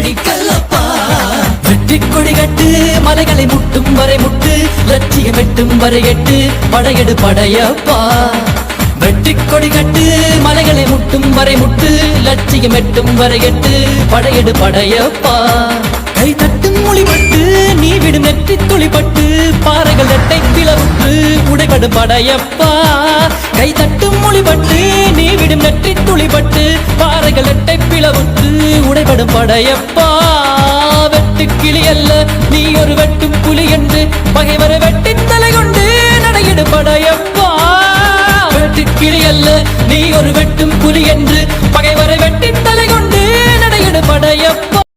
அடிக்கல்லப்பா. வெற்றி கொடி கட்டு மலைகளை முட்டும் வரை முட்டு, லட்சியம் எட்டும் வரை எட்டு, படையெடு படையப்பா. வெற்றி கொடி கட்டு மலைகளை முட்டும் வரை முட்டு, லட்சியம் எட்டும் வரை எட்டு, படையெடு படையப்பா. கை தட்டும் மொழிபட்டு நீ விடும் நெற்றி துளிப்பட்டு, பாறைகள் எட்டை பிளவுற்று உடைபடு படையப்பா. கை தட்டும் மொழிபட்டு நீ விடும் நெற்றி துளிப்பட்டு, பாறைகள் எட்டை பிளவுற்று உடைபடும் படையப்பா. வெட்டு கிளி அல்ல நீ ஒரு வெட்டும் புலி என்று, பகைவரை வெட்டி தலை கொண்டு நடையிடு படையப்பா. வெட்டு கிளி அல்ல நீ ஒரு வெட்டும் புலி என்று, பகைவரை வெட்டி தலை கொண்டு நடையிடு படையப்பா.